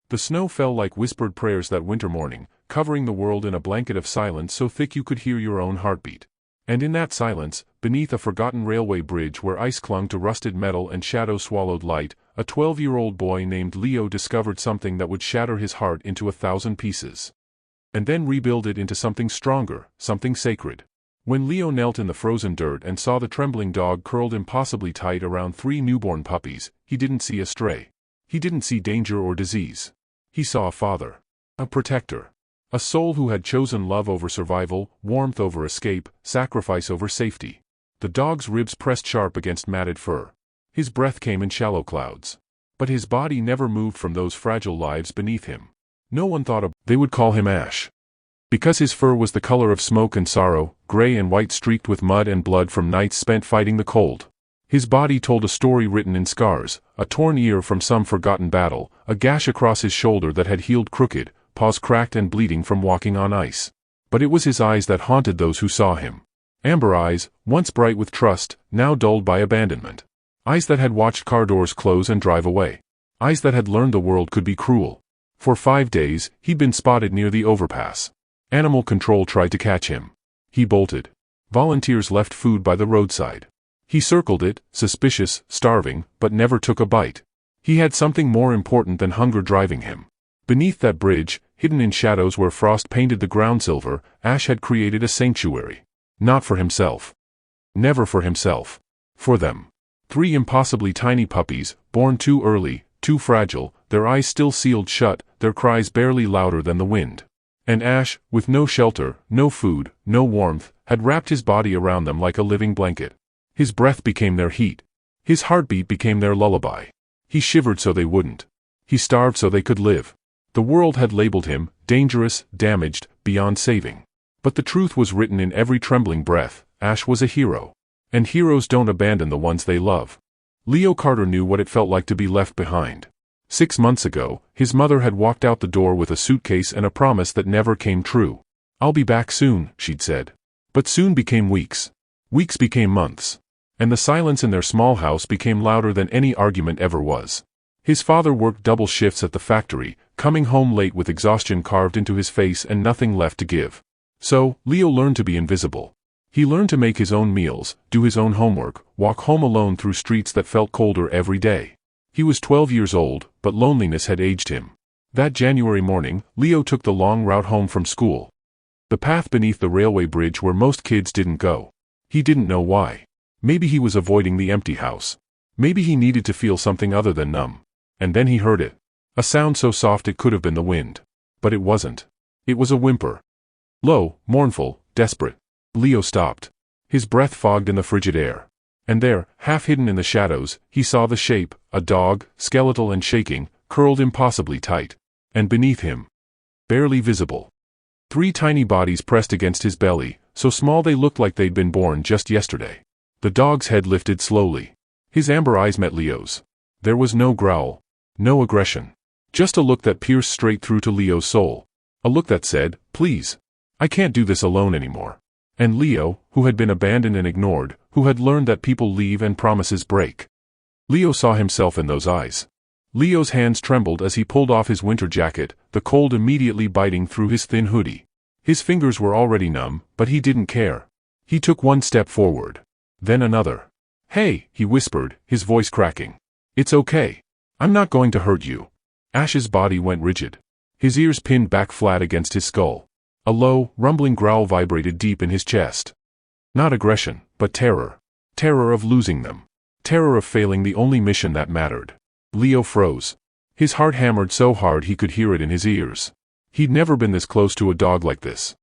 The snow fell like whispered prayers that winter morning, covering the world in a blanket of silence so thick you could hear your own heartbeat. And in that silence, beneath a forgotten railway bridge where ice clung to rusted metal and shadow swallowed light, a 12-year-old boy named Leo discovered something that would shatter his heart into 1,000 pieces. And then rebuild it into something stronger, something sacred. When Leo knelt in the frozen dirt and saw the trembling dog curled impossibly tight around 3 newborn puppies, he didn't see a stray. He didn't see danger or disease. He saw a father. A protector. A soul who had chosen love over survival, warmth over escape, sacrifice over safety. The dog's ribs pressed sharp against matted fur. His breath came in shallow clouds. But his body never moved from those fragile lives beneath him. No one thought they would call him Ash. Because his fur was the color of smoke and sorrow, gray and white streaked with mud and blood from nights spent fighting the cold. His body told a story written in scars, a torn ear from some forgotten battle, a gash across his shoulder that had healed crooked, paws cracked and bleeding from walking on ice. But it was his eyes that haunted those who saw him. Amber eyes, once bright with trust, now dulled by abandonment. Eyes that had watched car doors close and drive away. Eyes that had learned the world could be cruel. For 5 days, he'd been spotted near the overpass. Animal control tried to catch him. He bolted. Volunteers left food by the roadside. He circled it, suspicious, starving, but never took a bite. He had something more important than hunger driving him. Beneath that bridge, hidden in shadows where frost painted the ground silver, Ash had created a sanctuary. Not for himself. Never for himself. For them. 3 impossibly tiny puppies, born too early, too fragile, their eyes still sealed shut, their cries barely louder than the wind. And Ash, with no shelter, no food, no warmth, had wrapped his body around them like a living blanket. His breath became their heat. His heartbeat became their lullaby. He shivered so they wouldn't. He starved so they could live. The world had labeled him, dangerous, damaged, beyond saving. But the truth was written in every trembling breath, Ash was a hero. And heroes don't abandon the ones they love. Leo Carter knew what it felt like to be left behind. 6 months ago, his mother had walked out the door with a suitcase and a promise that never came true. "I'll be back soon," she'd said. But soon became weeks. Weeks became months. And the silence in their small house became louder than any argument ever was. His father worked double shifts at the factory, coming home late with exhaustion carved into his face and nothing left to give. So, Leo learned to be invisible. He learned to make his own meals, do his own homework, walk home alone through streets that felt colder every day. He was 12 years old, but loneliness had aged him. That January morning, Leo took the long route home from school. The path beneath the railway bridge where most kids didn't go. He didn't know why. Maybe he was avoiding the empty house. Maybe he needed to feel something other than numb. And then he heard it. A sound so soft it could have been the wind. But it wasn't. It was a whimper. Low, mournful, desperate. Leo stopped. His breath fogged in the frigid air. And there, half hidden in the shadows, he saw the shape, a dog, skeletal and shaking, curled impossibly tight. And beneath him, barely visible, 3 tiny bodies pressed against his belly, so small they looked like they'd been born just yesterday. The dog's head lifted slowly. His amber eyes met Leo's. There was no growl. No aggression. Just a look that pierced straight through to Leo's soul. A look that said, "Please. I can't do this alone anymore." And Leo, who had been abandoned and ignored, who had learned that people leave and promises break. Leo saw himself in those eyes. Leo's hands trembled as he pulled off his winter jacket, the cold immediately biting through his thin hoodie. His fingers were already numb, but he didn't care. He took 1 step forward. Then another. "Hey," he whispered, his voice cracking. "It's okay. I'm not going to hurt you." Ash's body went rigid. His ears pinned back flat against his skull. A low, rumbling growl vibrated deep in his chest. Not aggression, but terror. Terror of losing them. Terror of failing the only mission that mattered. Leo froze. His heart hammered so hard he could hear it in his ears. He'd never been this close to a dog like this.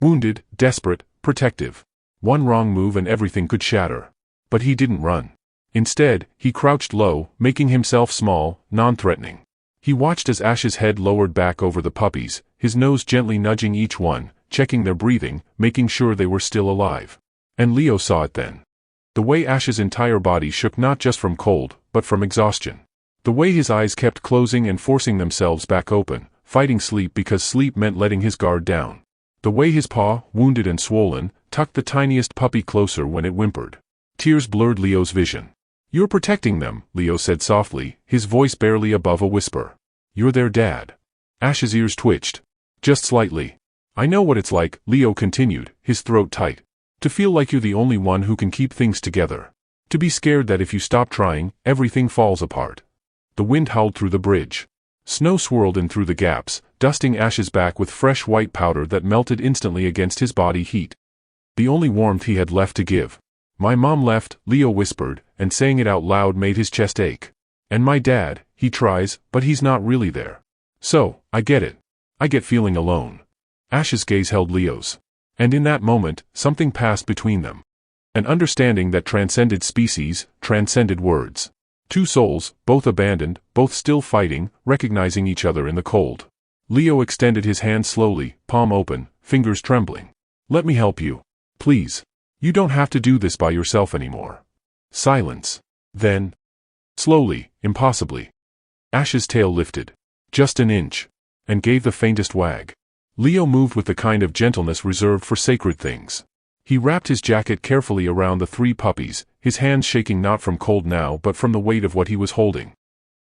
Wounded, desperate, protective. One wrong move and everything could shatter. But he didn't run. Instead, he crouched low, making himself small, non-threatening. He watched as Ash's head lowered back over the puppies, his nose gently nudging each one, checking their breathing, making sure they were still alive. And Leo saw it then. The way Ash's entire body shook not just from cold, but from exhaustion. The way his eyes kept closing and forcing themselves back open, fighting sleep because sleep meant letting his guard down. The way his paw, wounded and swollen, tucked the tiniest puppy closer when it whimpered. Tears blurred Leo's vision. "You're protecting them," Leo said softly, his voice barely above a whisper. You're their dad. Ash's ears twitched. Just slightly. I know what it's like, Leo continued, his throat tight. To feel like you're the only one who can keep things together. To be scared that if you stop trying, everything falls apart. The wind howled through the bridge. Snow swirled in through the gaps, dusting Ash's back with fresh white powder that melted instantly against his body heat. The only warmth he had left to give. My mom left, Leo whispered, and saying it out loud made his chest ache. And my dad, he tries, but he's not really there. So, I get it. I get feeling alone. Ash's gaze held Leo's. And in that moment, something passed between them. An understanding that transcended species, transcended words. Two souls, both abandoned, both still fighting, recognizing each other in the cold. Leo extended his hand slowly, palm open, fingers trembling. Let me help you. Please. You don't have to do this by yourself anymore. Silence. Then. Slowly, impossibly. Ash's tail lifted. Just an inch. And gave the faintest wag. Leo moved with the kind of gentleness reserved for sacred things. He wrapped his jacket carefully around the three puppies, his hands shaking not from cold now but from the weight of what he was holding.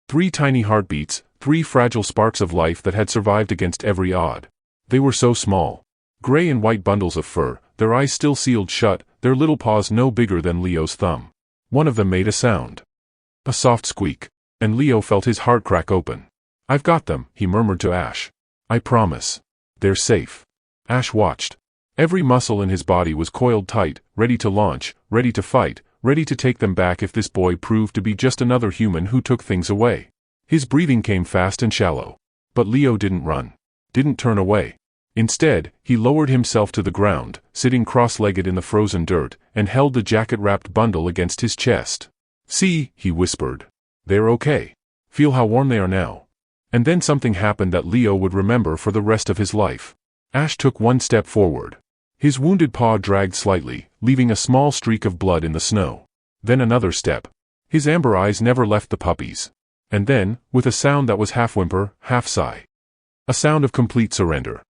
3 tiny heartbeats, 3 fragile sparks of life that had survived against every odd. They were so small. Gray and white bundles of fur, their eyes still sealed shut, their little paws no bigger than Leo's thumb. One of them made a sound. A soft squeak. And Leo felt his heart crack open. I've got them, he murmured to Ash. I promise. They're safe. Ash watched. Every muscle in his body was coiled tight, ready to launch, ready to fight, ready to take them back if this boy proved to be just another human who took things away. His breathing came fast and shallow. But Leo didn't run. Didn't turn away. Instead, he lowered himself to the ground, sitting cross-legged in the frozen dirt, and held the jacket-wrapped bundle against his chest. See, he whispered. They're okay. Feel how warm they are now. And then something happened that Leo would remember for the rest of his life. Ash took one step forward. His wounded paw dragged slightly, leaving a small streak of blood in the snow. Then another step. His amber eyes never left the puppies. And then, with a sound that was half whimper, half sigh. A sound of complete surrender.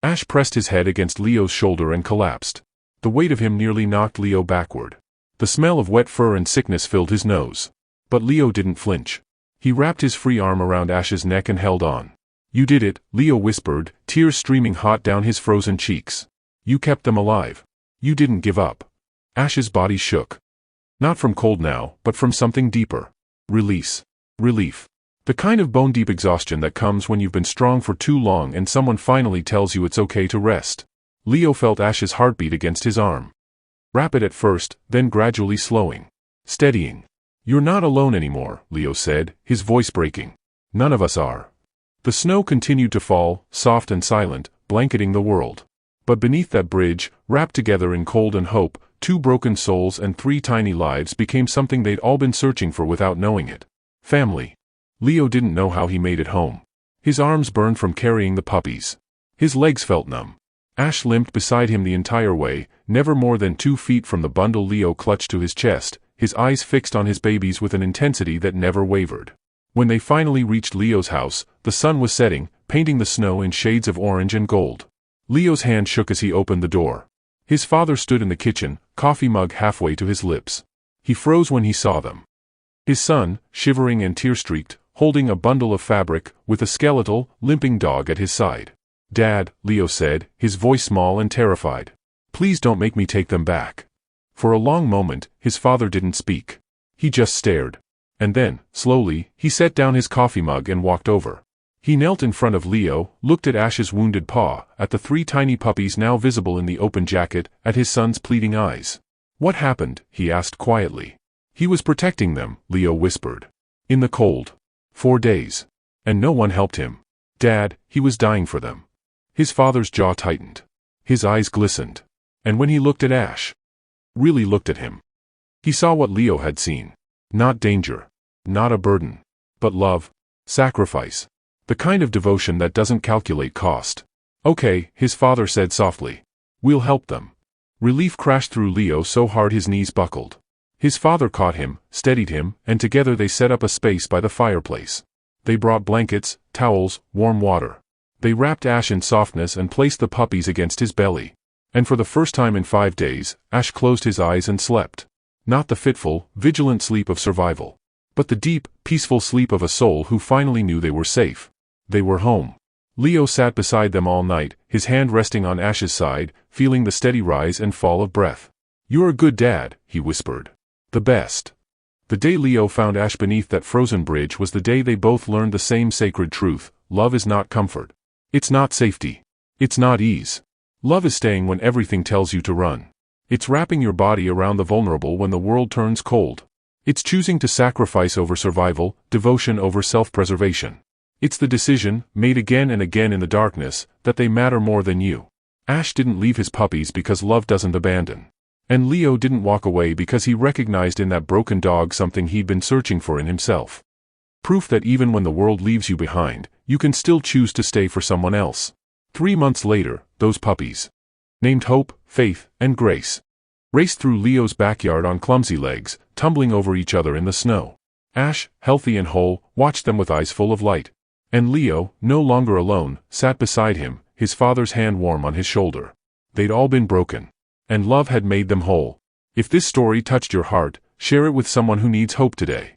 Ash pressed his head against Leo's shoulder and collapsed. The weight of him nearly knocked Leo backward. The smell of wet fur and sickness filled his nose. But Leo didn't flinch. He wrapped his free arm around Ash's neck and held on. You did it, Leo whispered, tears streaming hot down his frozen cheeks. You kept them alive. You didn't give up. Ash's body shook. Not from cold now, but from something deeper. Release. Relief. The kind of bone-deep exhaustion that comes when you've been strong for too long and someone finally tells you it's okay to rest. Leo felt Ash's heartbeat against his arm. Rapid at first, then gradually slowing. Steadying. You're not alone anymore, Leo said, his voice breaking. None of us are. The snow continued to fall, soft and silent, blanketing the world. But beneath that bridge, wrapped together in cold and hope, 2 broken souls and 3 tiny lives became something they'd all been searching for without knowing it. Family. Leo didn't know how he made it home. His arms burned from carrying the puppies. His legs felt numb. Ash limped beside him the entire way, never more than 2 feet from the bundle Leo clutched to his chest, his eyes fixed on his babies with an intensity that never wavered. When they finally reached Leo's house, the sun was setting, painting the snow in shades of orange and gold. Leo's hand shook as he opened the door. His father stood in the kitchen, coffee mug halfway to his lips. He froze when he saw them. His son, shivering and tear-streaked, holding a bundle of fabric, with a skeletal, limping dog at his side. Dad, Leo said, his voice small and terrified. Please don't make me take them back. For a long moment, his father didn't speak. He just stared. And then, slowly, he set down his coffee mug and walked over. He knelt in front of Leo, looked at Ash's wounded paw, at the 3 tiny puppies now visible in the open jacket, at his son's pleading eyes. What happened? He asked quietly. He was protecting them, Leo whispered. In the cold. 4 days. And no one helped him. Dad, he was dying for them. His father's jaw tightened. His eyes glistened. And when he looked at Ash, really looked at him, he saw what Leo had seen. Not danger. Not a burden. But love. Sacrifice. The kind of devotion that doesn't calculate cost. Okay, his father said softly. We'll help them. Relief crashed through Leo so hard his knees buckled. His father caught him, steadied him, and together they set up a space by the fireplace. They brought blankets, towels, warm water. They wrapped Ash in softness and placed the puppies against his belly. And for the first time in 5 days, Ash closed his eyes and slept. Not the fitful, vigilant sleep of survival, but the deep, peaceful sleep of a soul who finally knew they were safe. They were home. Leo sat beside them all night, his hand resting on Ash's side, feeling the steady rise and fall of breath. "You're a good dad," he whispered. "The best." The day Leo found Ash beneath that frozen bridge was the day they both learned the same sacred truth: love is not comfort. It's not safety. It's not ease. Love is staying when everything tells you to run. It's wrapping your body around the vulnerable when the world turns cold. It's choosing to sacrifice over survival, devotion over self-preservation. It's the decision, made again and again in the darkness, that they matter more than you. Ash didn't leave his puppies because love doesn't abandon. And Leo didn't walk away because he recognized in that broken dog something he'd been searching for in himself. Proof that even when the world leaves you behind, you can still choose to stay for someone else. 3 months later, those puppies, named Hope, Faith, and Grace, raced through Leo's backyard on clumsy legs, tumbling over each other in the snow. Ash, healthy and whole, watched them with eyes full of light. And Leo, no longer alone, sat beside him, his father's hand warm on his shoulder. They'd all been broken. And love had made them whole. If this story touched your heart, share it with someone who needs hope today.